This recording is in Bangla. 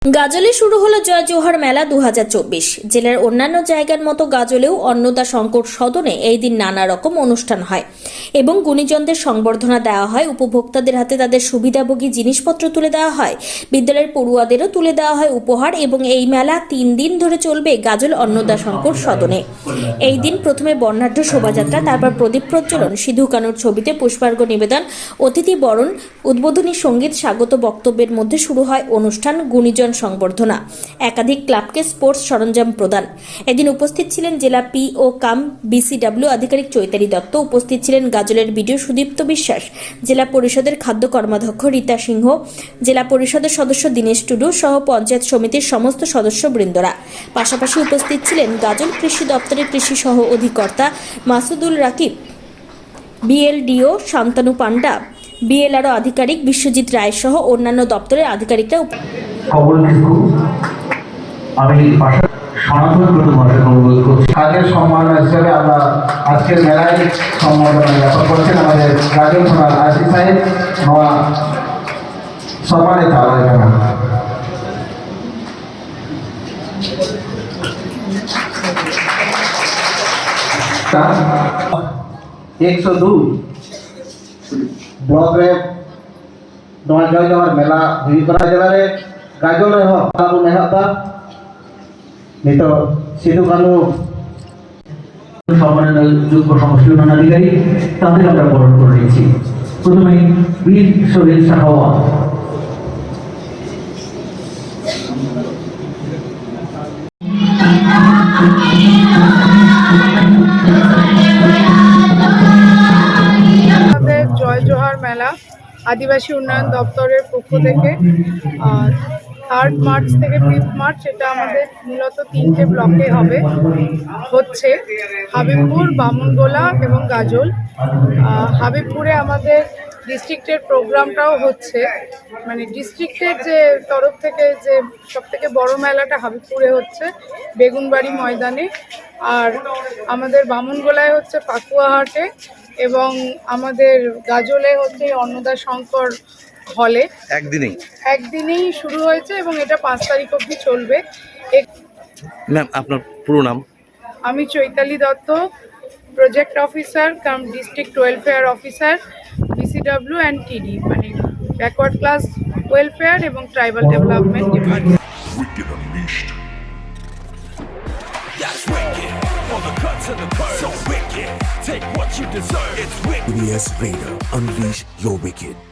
গাজলে শুরু হলো জয় জোহার মেলা 2024। জেলার অন্যান্য জায়গার মতো গাজলেও অন্নদা শঙ্কর সদনে এই দিন নানা রকম অনুষ্ঠান হয় এবং গুণীজনদের সংবর্ধনা দেওয়া হয়। উপভোক্তাদের হাতে তাদের সুবিধাভোগী জিনিসপত্র তুলে দেওয়া হয়। বিদ্যালয়ের পড়ুয়াদেরও তুলে দেওয়া হয় উপহার এবং এই মেলা 3 দিন ধরে চলবে গাজল অন্নদা শঙ্কর সদনে। এই দিন প্রথমে বর্ণাঢ্য শোভাযাত্রা, তারপর প্রদীপ প্রজ্বলন, সিধু কানুর ছবিতে পুষ্পার্ঘ নিবেদন, অতিথি বরণ, উদ্বোধনী সঙ্গীত, স্বাগত বক্তব্যের মধ্যে শুরু হয় অনুষ্ঠান গুণীজন সংবর্ধনা, একাধিক ক্লাবকে স্পোর্টস সরঞ্জাম প্রদান। এদিন উপস্থিত ছিলেন জেলা পিও কাম বিসিডব্লিউ আধিকারিক চৈতালি দত্ত, উপস্থিত ছিলেন গাজলের বিডিও সুদীপ্ত বিশ্বাস, জেলা পরিষদের খাদ্য কর্মাধ্যক্ষ রীতা সিংহ, জেলা পরিষদের সদস্য দীনেশ টুডু সহ পঞ্চায়েত সমিতির সমস্ত সদস্যবৃন্দরা। পাশাপাশি উপস্থিত ছিলেন গাজল কৃষি দপ্তরের কৃষি সহ অধিকর্তা মাসুদুল রাকিব, বিএলডিও শান্তনু পান্ডা, বিএলআরও আধিকারিক বিশ্বজিৎ রায় সহ অন্যান্য দপ্তরের আধিকারিকরা। আমি সনাতন প্রতিমাকে অনুরোধ করছি কাজের সম্মান হিসেবে আমরা আজকের মেলায় সম্মাননা জ্ঞাপন করছেন আমাদের গাজল থানার আইসি সাহেব নয়া সম্মানিত আলোচনা। 102 ବ୍ଲକରେ ନୂଆ ଜୟ ଜୋହାର ମେଲା ବିଭିନ୍ନ ଜିଲ୍ଲାରେ ଗାଜଲରେ ବାବୁ ନେହାତା নিত সিধু কানু সম্মানের যোগ্য সমষ্টি উন্নয়ন আধিকারী তাদের আমরা বরণ করে নিয়েছি। প্রথমে বীর শহীদ সাহাওয়া জয় জোহার মেলা আদিবাসী উন্নয়ন দপ্তরের পক্ষ থেকে 3 মার্চ থেকে 5 মার্চ এটা আমাদের মূলত 3টে ব্লকে হচ্ছে হাবিবপুর, বামুনগোলা এবং গাজল। হাবিবপুরে আমাদের ডিস্ট্রিক্টের প্রোগ্রামটাও হচ্ছে, মানে ডিস্ট্রিক্টের যে তরফ থেকে যে সবথেকে বড় মেলাটা হাবিবপুরে হচ্ছে বেগুনবাড়ি ময়দানে, আর আমাদের বামুনগোলায় হচ্ছে পাকুয়াহাটে এবং আমাদের গাজলে হচ্ছে অন্নদা শঙ্কর হলে। একদিনেই শুরু হয়েছে এবং এটা 5 তারিখ অবধি চলবে। ম্যাম, আপনার পুরো নাম? আমি Chaitali Dutta, project officer come district welfare officer BCW and টিডি, মানে ব্যাকওয়ার্ড ক্লাস ওয়েলফেয়ার এবং tribal development department. EBS Radio, unleash your wicked.